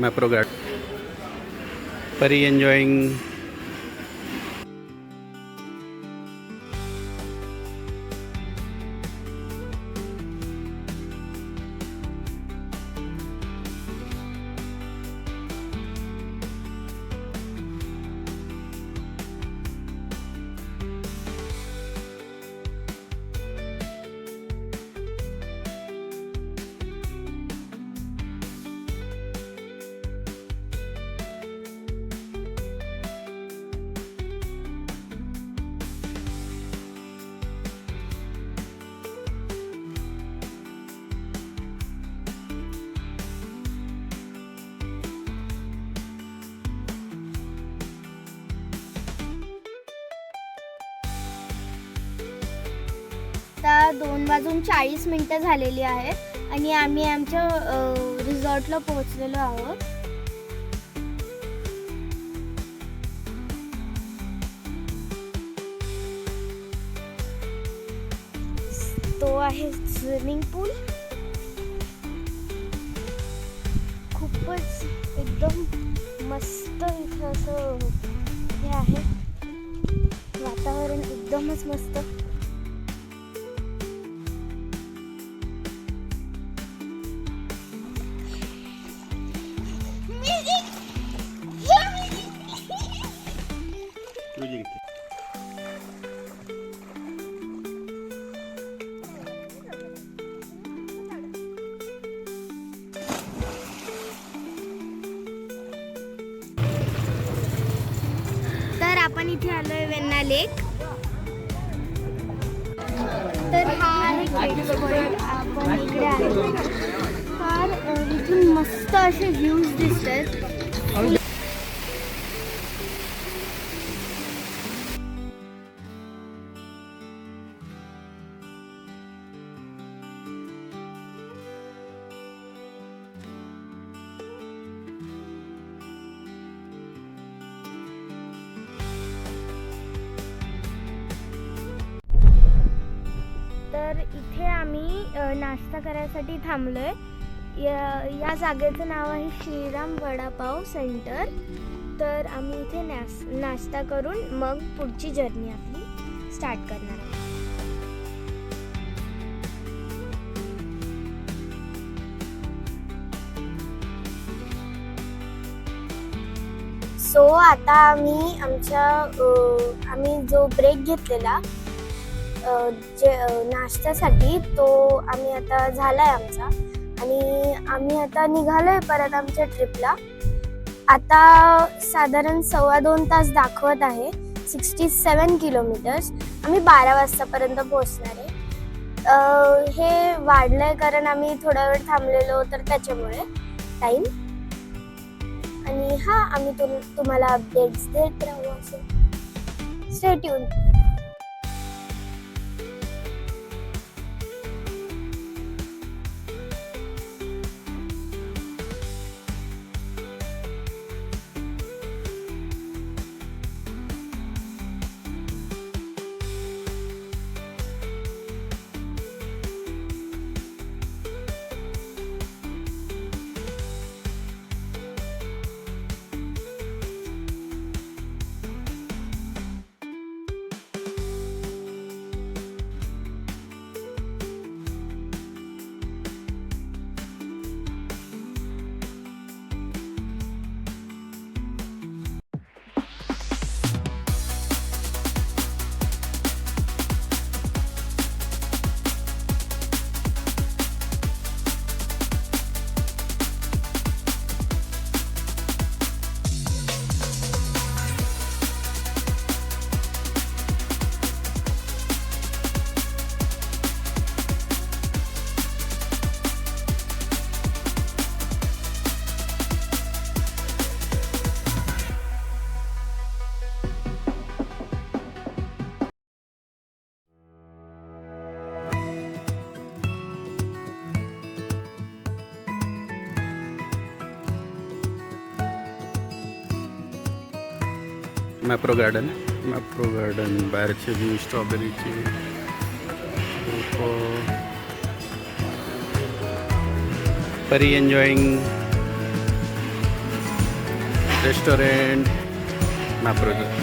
Mapro Garden. Pari enjoying. आता 2:40 झालेली आहेत आणि आम्ही आमच्या रिसॉर्टला पोहोचलेलो आहोत. तो आहे स्विमिंग पूल. खूपच एकदम मस्त इथं असं हे आहे, वातावरण एकदमच मस्त. तर आपण इथे आलोय वेण्णा लेक. तर हा आहे किड्स पॉइंट. आपण इकडे आलो फार इथून मस्त असे व्ह्यूज दिसतात. तर इथे आम्ही नाश्ता करायसाठी थांबलोय. या जागेचं नाव आहे श्रीराम वडापाव सेंटर. तर आम्ही इथे नाश्ता करून मग पुढची जर्नी आपली स्टार्ट करणार आहोत. सो आता आम्ही जो ब्रेक घेतलेला जे नाश्त्यासाठी तो आम्ही आता झालाय आमचा आणि आम्ही आता निघालोय परत आमच्या ट्रिपला. आता साधारण 2.25 तास दाखवत आहे. 67 किलोमीटर्स. आम्ही 12 वाजतापर्यंत पोहोचणार आहे. हे वाढलंय कारण आम्ही थोडा वेळ थांबलेलो तर त्याच्यामुळे टाईम. आणि आम्ही तुम्हाला अपडेट्स देत राहू. असं stay tune. Mapro garden. Mapro garden बाहेरचे व्ह्यू, स्ट्रॉबेरीचे. परी एन्जॉईंग रेस्टॉरंट मॅप्रोचं.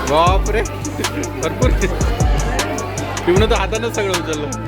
बापरे, भरपूर पिवणं तर हातानंच सगळं उचललं.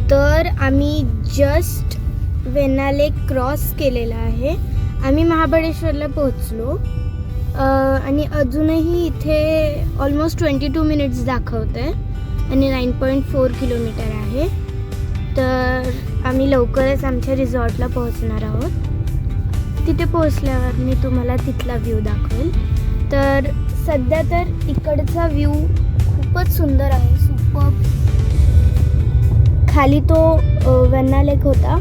तर आम्ही जस्ट वेण्णा लेक क्रॉस केलेला आहे. आम्ही महाबळेश्वरला पोहोचलो आणि अजूनही इथे ऑलमोस्ट 22 मिनिट्स दाखवत आहे आणि 9.4 किलोमीटर आहे. तर आम्ही लवकरच आमच्या रिसॉर्टला पोहोचणार आहोत. तिथे पोहोचल्यावर मी तुम्हाला तिथला व्ह्यू दाखवेल. तर सध्या तर इकडचा व्ह्यू खूपच सुंदर आहे, सुपर्ब. खाली तो वेण्णा लेक होता,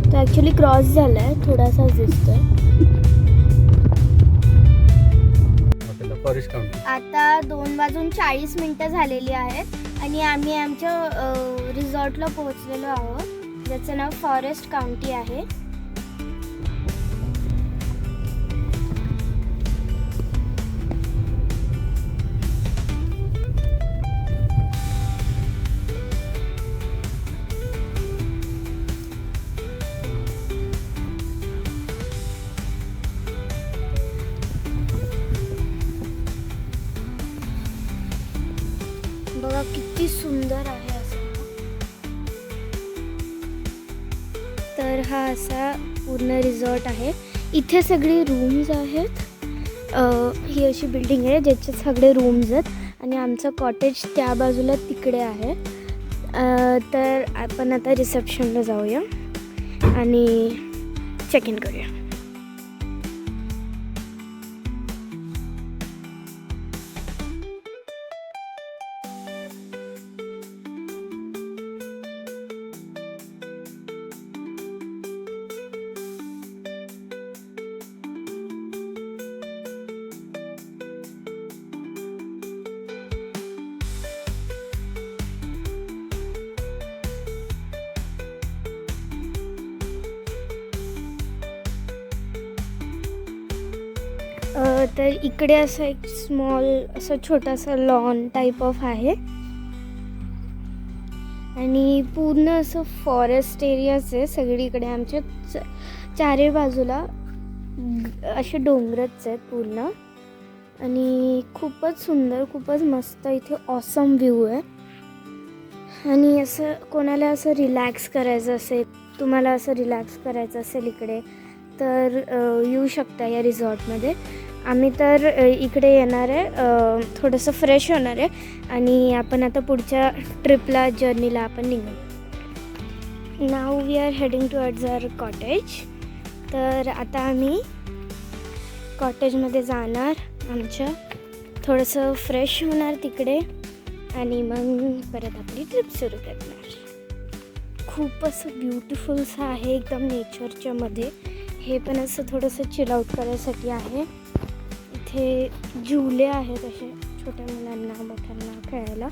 तो ॲक्च्युली क्रॉस झाला आहे, थोडासा दिसतोय. आता 2:40 झालेली आहेत आणि आम्ही आमच्या रिसॉर्टला पोहोचलेलो आहोत, ज्याचं नाव फॉरेस्ट काउंटी आहे. बघा किती सुंदर आहे असं. तर हा असा पूर्ण रिसॉर्ट आहे. इथे सगळे रूम्स आहेत. ही अशी बिल्डिंग आहे ज्याचे सगळे रूम्स आहेत आणि आमचं कॉटेज त्या बाजूला तिकडे आहे. तर आपण आता रिसेप्शनला जाऊया आणि चेक इन करूया. तर इकडे असं एक स्मॉल असं छोटासा लॉन टाईप ऑफ आहे आणि पूर्ण असं फॉरेस्ट एरियाच आहे सगळीकडे. आमच्या चारही बाजूला असे डोंगरच आहेत पूर्ण आणि खूपच सुंदर, खूपच मस्त इथे ऑसम व्ह्यू आहे. आणि असं कोणाला असं रिलॅक्स करायचं असेल, तुम्हाला असं रिलॅक्स करायचं असेल इकडे तर येऊ शकता या रिसॉर्टमध्ये. आम्ही तर इकडे येणार आहे, थोडंसं फ्रेश होणार आहे आणि आपण आता पुढच्या ट्रिपला जर्नीला आपण निघू. Now we are heading towards our cottage. तर आता आम्ही कॉटेजमध्ये जाणार, आमच्या थोडंसं फ्रेश होणार तिकडे आणि मग परत आपली ट्रिप सुरू करणार. खूप असं ब्युटिफुलसं आहे, एकदम नेचरच्या मध्ये. हे पण असं थोडंसं चिल आउट करायसाठी आहे. इथे झुले आहेत असे छोट्या मुलांना मोठ्यांना खेळायला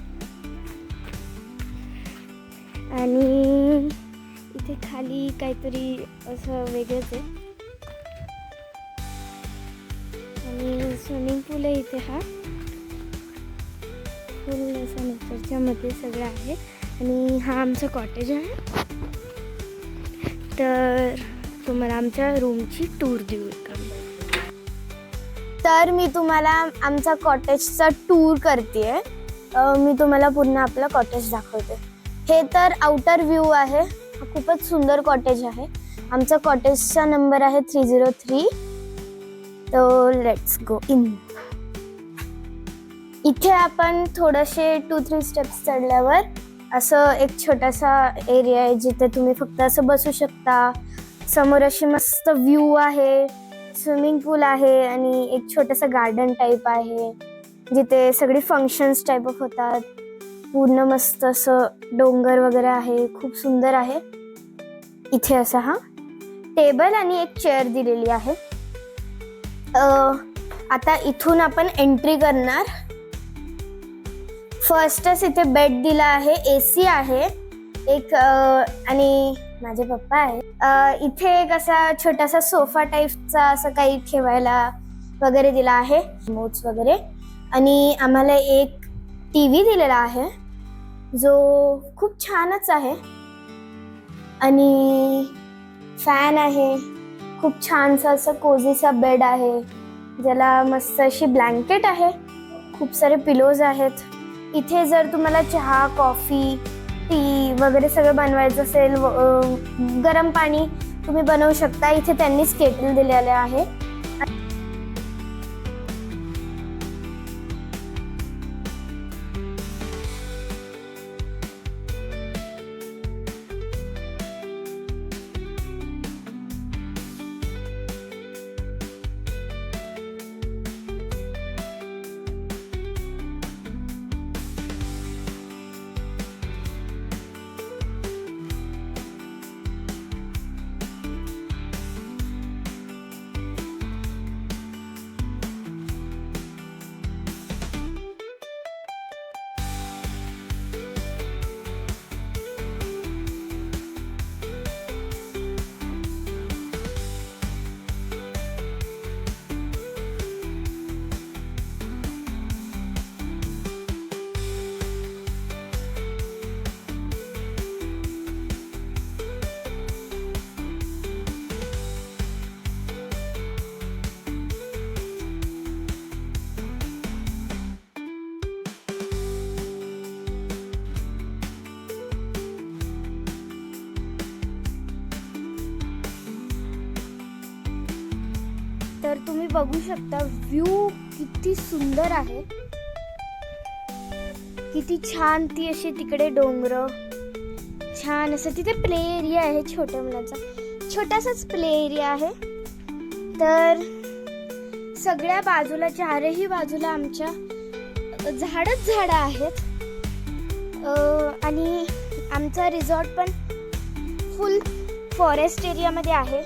आणि इथे खाली काहीतरी असं वेगळंच आहे आणि स्विमिंग पूल आहे इथे. हा फुल असं नेचरच्या मध्ये सगळं आहे आणि हा आमचं कॉटेज आहे. तर तुम्हाला आमच्या रूमची टूर देऊ. तर मी तुम्हाला आमचा कॉटेजचा टूर करते. मी तुम्हाला पूर्ण आपलं कॉटेज दाखवते. हे तर आउटर व्ह्यू आहे. खूपच सुंदर कॉटेज आहे. आमचा कॉटेजचा नंबर आहे 303. तर लेट्स गो इन. इथे आपण थोडेसे 2-3 स्टेप्स चढल्यावर असं एक छोटासा एरिया आहे जिथे तुम्ही फक्त असं बसू शकता. समोर अशी मस्त व्ह्यू आहे, स्विमिंग पूल आहे आणि एक छोटंसं गार्डन टाईप आहे जिथे सगळी फंक्शन्स टाईप ऑफ होतात. पूर्ण मस्त असं डोंगर वगैरे आहे, खूप सुंदर आहे. इथे असा हा टेबल आणि एक चेअर दिलेली आहे. आता इथून आपण एंट्री करणार. फर्स्टच इथे बेड दिला आहे, AC आहे एक आणि माझे पप्पा आहे. इथे एक असा छोटासा सोफा टाईपचा असं काही ठेवायला वगैरे दिला आहे, रिमोट्स वगैरे. आणि आम्हाला एक TV दिलेला आहे जो खूप छानच आहे आणि फॅन आहे. खूप छानसा असं कोझीचा बेड आहे ज्याला मस्त अशी ब्लँकेट आहे. खूप सारे पिलोज आहेत. इथे जर तुम्हाला चहा, कॉफी, टी वगैरे सगळं बनवायचं असेल, गरम पाणी तुम्ही बनवू शकता. इथे त्यांनीच केटल दिलेले आहे. तर तुम्ही बघू शकता व्ह्यू किती सुंदर आहे. किती छान ती अशी तिकडे डोंगर, छान असं तिथे प्ले एरिया आहे छोट्या मुलांचा. छोटासाच प्ले एरिया आहे. तर सगळ्या बाजूला, चारही बाजूला आमच्या झाडच झाडं आहेत. आणि आमचा रिसॉर्ट पण फुल फॉरेस्ट एरियामध्ये आहे.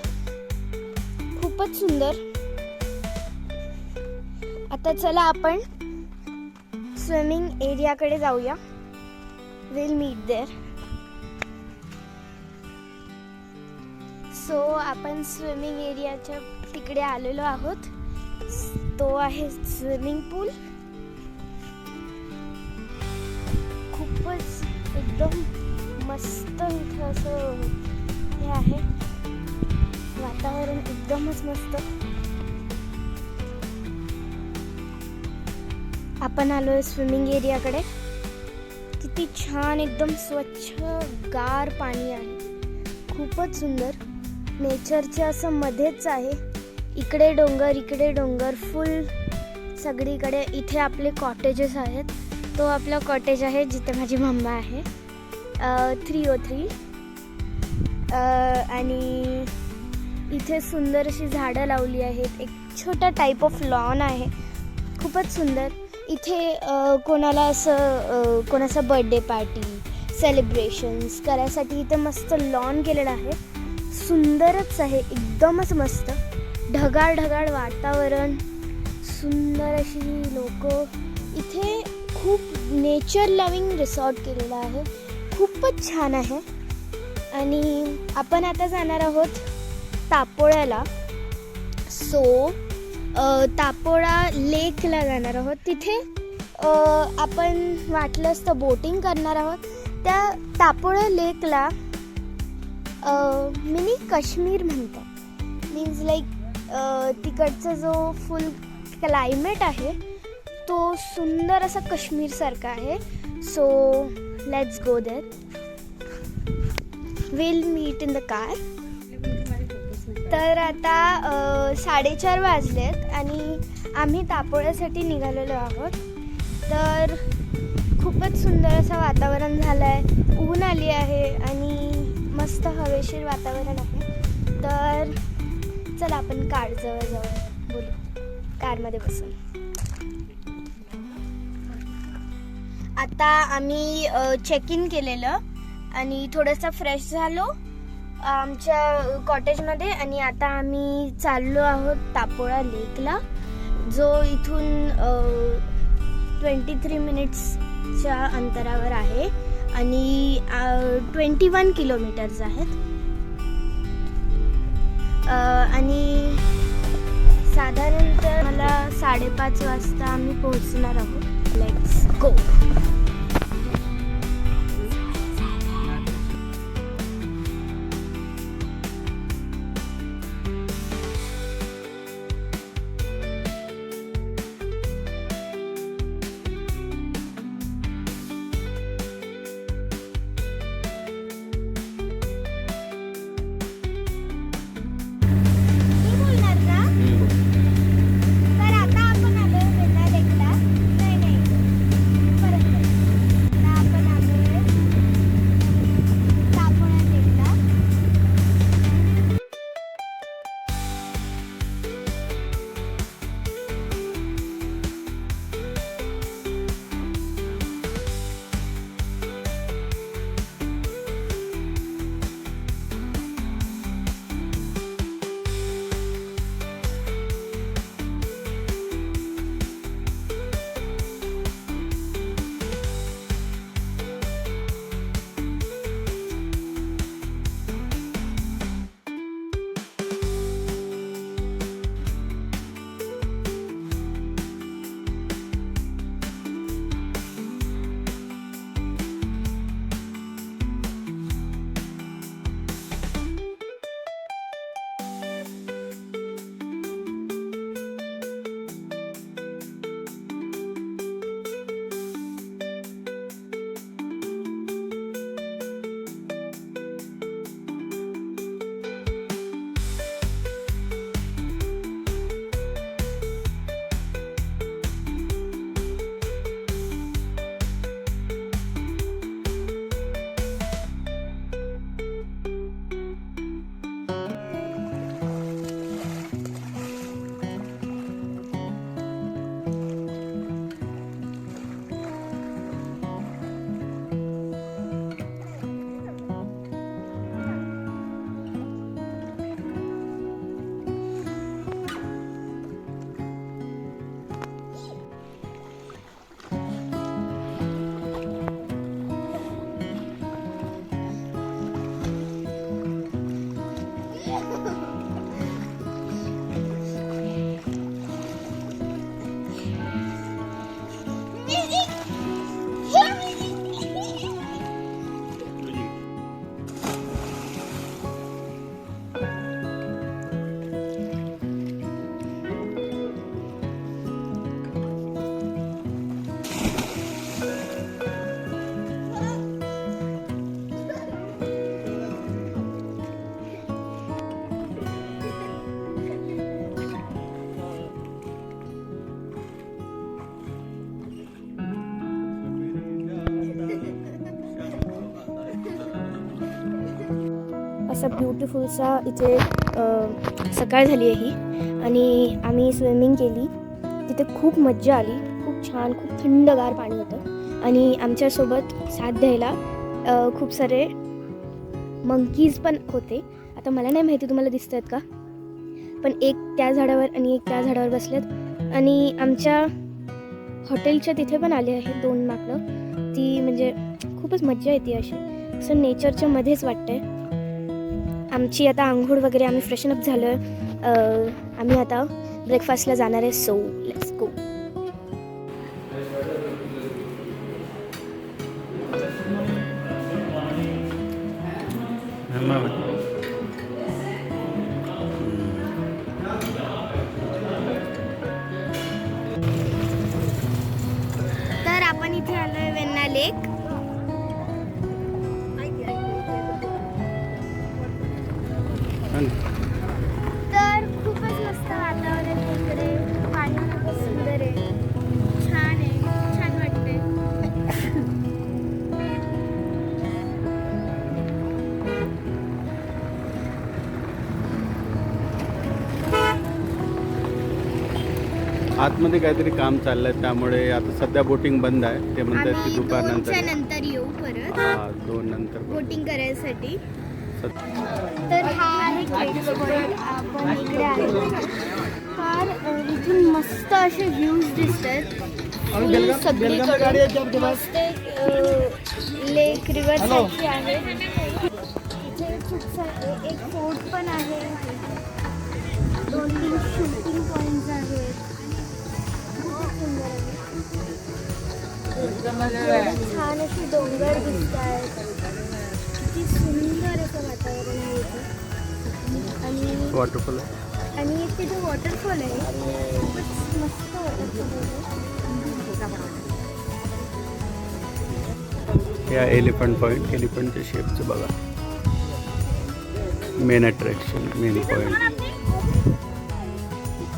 खूपच सुंदर. आता चला आपण स्विमिंग एरियाकडे जाऊया. Will meet there. सो आपण स्विमिंग एरियाच्या तिकडे आलेलो आहोत. तो आहे स्विमिंग पूल. खूपच एकदम मस्त इथं असं हे आहे. वातावरण एकदमच मस्त. आपण आलोय स्विमिंग एरियाकडे. किती छान, एकदम स्वच्छ गार पाणी आहे. खूपच सुंदर. नेचरचे असं मध्येच आहे. इकडे डोंगर फुल सगळीकडे. इथे आपले कॉटेजेस आहेत. तो आपला कॉटेज आहे जिथे माझी मम्मा आहे. 303. आणि इथे सुंदर अशी झाडं लावली आहेत. एक छोटा टाईप ऑफ लॉन आहे. खूपच सुंदर. इथे कोणाला असं कोणाचा बर्थडे पार्टी, सेलिब्रेशन्स करायसाठी इथे मस्त लॉन केलेलं आहे. सुंदरच आहे, एकदमच मस्त. ढगाळ वातावरण, सुंदर अशी लोक. इथे खूप नेचर लव्हिंग रिसॉर्ट केलेलं आहे. खूपच छान आहे. आणि आपण आता जाणार आहोत तापोळ्याला. सो तापोळा लेकला जाणार आहोत. तिथे आपण वाटलंच तर बोटिंग करणार आहोत. त्या तापोळा लेकला मिनी काश्मीर म्हणतात. मीन्स लाईक तिकडचा जो फुल क्लायमेट आहे तो सुंदर असा काश्मीरसारखा आहे. So let's go there. Will meet in the car. तर आता 4:30 वाजलेत आणि आम्ही तापोळ्यासाठी निघालेलो आहोत. तर खूपच सुंदर असं वातावरण झालं आहे. ऊन आली आहे आणि मस्त हवेशीर वातावरण आहे. तर चला आपण कारजवळ जाऊन बोलू. कारमध्ये बसून. आता आम्ही चेक इन केलेलं आणि थोडंसं फ्रेश झालो आमच्या कॉटेजमध्ये. आणि आता आम्ही चाललो आहोत तापोळा लेकला, जो इथून 23 मिनिट्सच्या अंतरावर आहे आणि 21 किलोमीटर्स आहेत. आणि साधारणतः मला 5:30 वाजता आम्ही पोहोचणार आहोत. Let's go. असा ब्युटिफुलसा इथे सकाळ झाली आहे आणि आम्ही स्विमिंग केली. तिथे खूप मज्जा आली, खूप छान, खूप थंडगार पाणी होतं आणि आमच्यासोबत साथ द्यायला खूप सारे मंकीज पण होते. आता मला नाही माहिती तुम्हाला दिसत आहेत का, पण एक त्या झाडावर आणि एक त्या झाडावर बसलेत आणि आमच्या हॉटेलच्या तिथे पण आले आहेत 2 माकडं. ती म्हणजे खूपच मज्जा येते, अशी असं नेचरच्या मध्येच वाटतंय. आमची आता आंघोळ वगैरे, आम्ही फ्रेशन अप झालो आहे. आम्ही आता ब्रेकफास्टला जाणार आहे. सो लेट्स गो. तर आपण इथे आलोय वेण्णा लेक. तर खूपच मस्त वातावरण इकडे, पाणी खूप सुंदर आहे, छान आहे, छान वाटतंय. आतमध्ये काहीतरी काम चाललंय, त्यामुळे आता सध्या बोटिंग बंद आहे. ते म्हणतात की आम्ही दुपारनंतर 2च्या नंतर येऊ परत 2 नंतर बोटिंग करायसाठी. तर हा आहे किड्स पॉइंट. आपण इकडे आहे. फार इथून मस्त असे व्ह्यूज दिसतात सगळीकडे. मस्त लेक रिव्हर सारखी आहे. इथे खूप सारे एक फोर्ट पण आहे, 2-3 शूटिंग पॉइंट्स आहेत. खूप सुंदर आहे. छान अशी डोंगर दिसत आहेत. किती सुंदर असं वातावरण आहे इथे. आणि वॉटरफॉल एक तिथे वॉटरफॉल आहे, खूपच मस्त वॉटरफॉल आहे. या एलिफंट पॉईंट, एलिफंटच्या शेपचं बघा, मेन अट्रॅक्शन, मेन पॉईंट.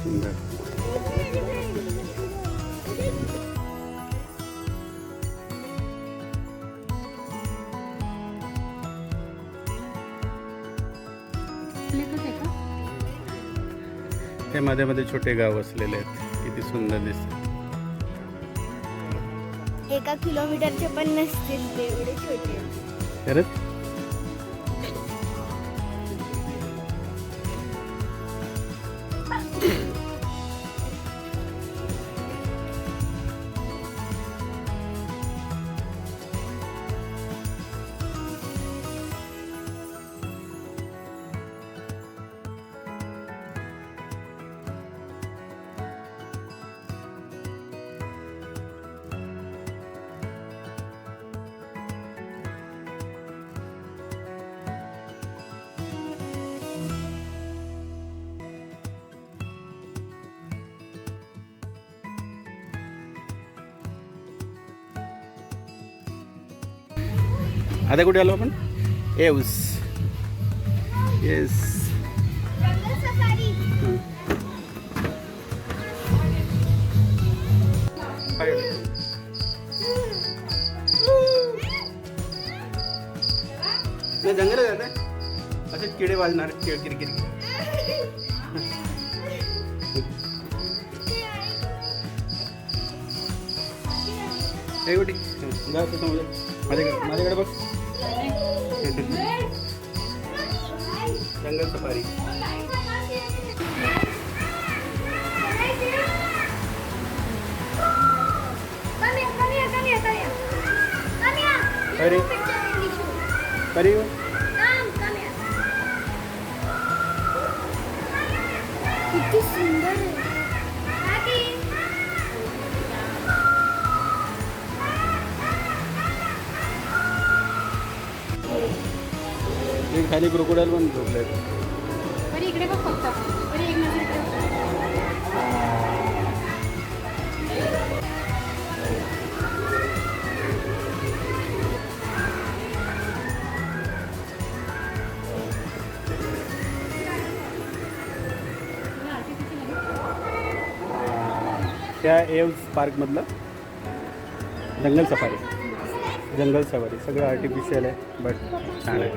सुंदर. ते मध्ये मध्ये छोटे गाव वसलेले आहेत, किती सुंदर दिसतात. 1 किलोमीटरचे पण नसतील ते, एवढे छोटे. खरंच आता कुठे आलो आपण? एव्स. येस. जंगल जात आहे, असे किडे वाजणार, किरकिर. हे कुठे जा समोर, माझ्याकडे बघ. जंगल सफारी. अरे अरे किती सुंदर आहे. खाली क्रोकोडाईल पण झोपले. इकडे बघ फक्त, एक नजर इकडे. त्या एव्स पार्कमधलं जंगल सफारी सगळं आर्टिफिशियल आहे, बट छान आहे.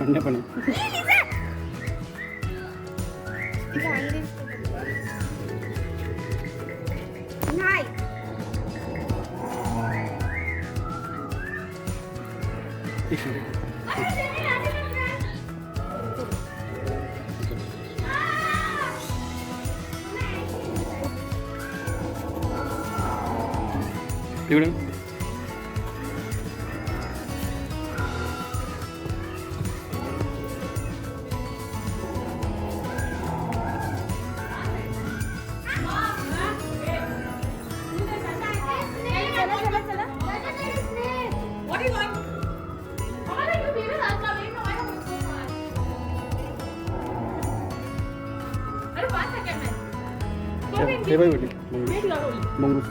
अंड्या पण आहे. नाही तिकडे ते बाई बेटी मंगरूस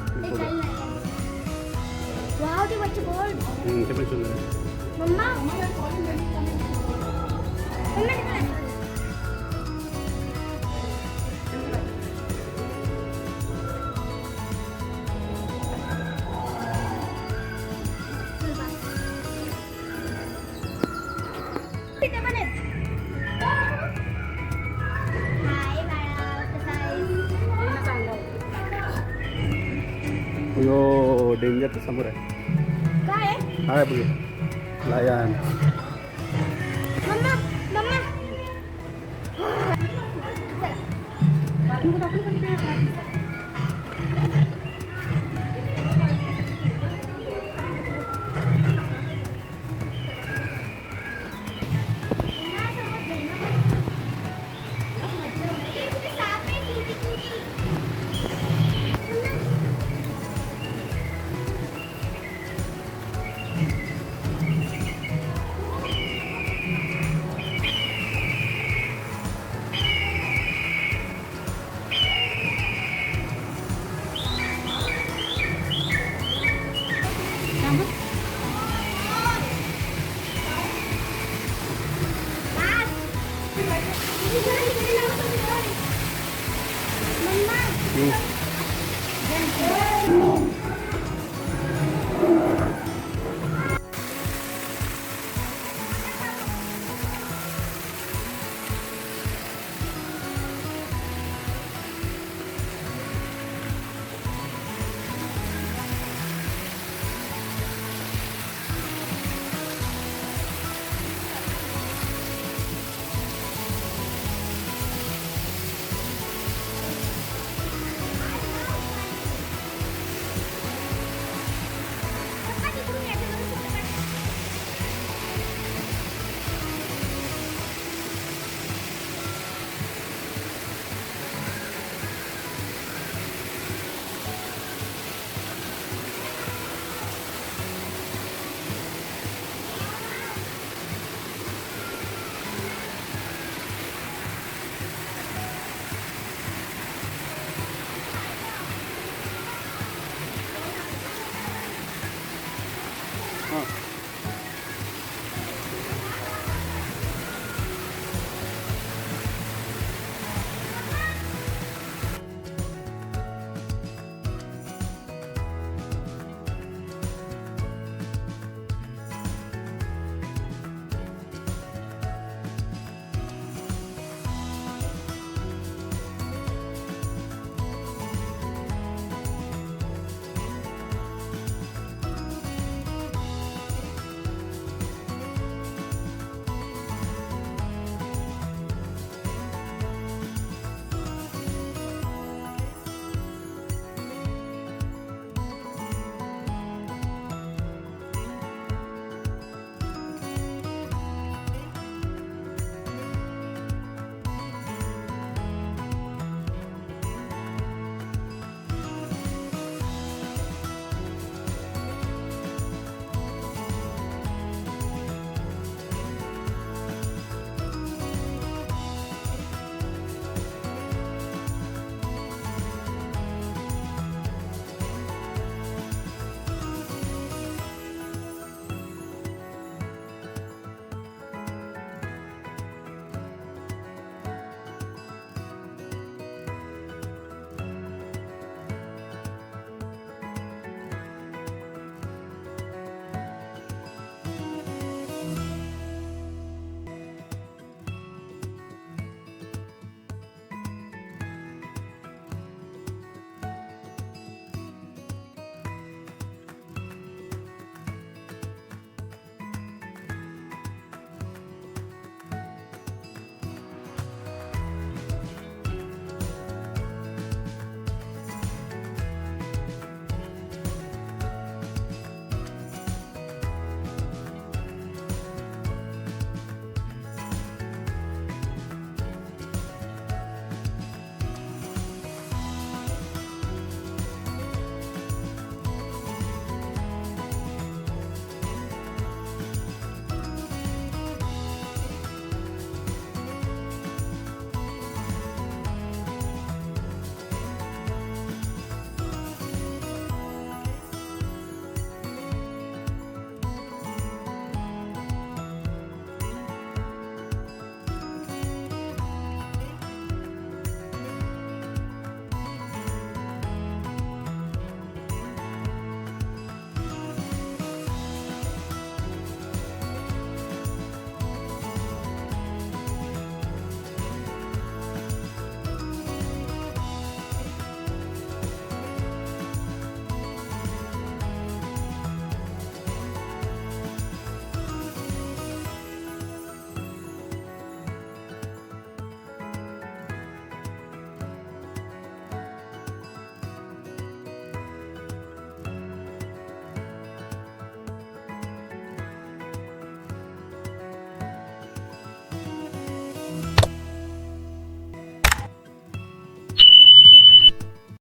वाव ते बच्चे बोल ते पण सुंदर आहे. मम्मा तिथे पण आहेत. हाय बाळा, कसा आहेस? यो डेंजर तर समोर आहे. काय आहे? हा बघ लायन. मम्मा मम्मा हम्म.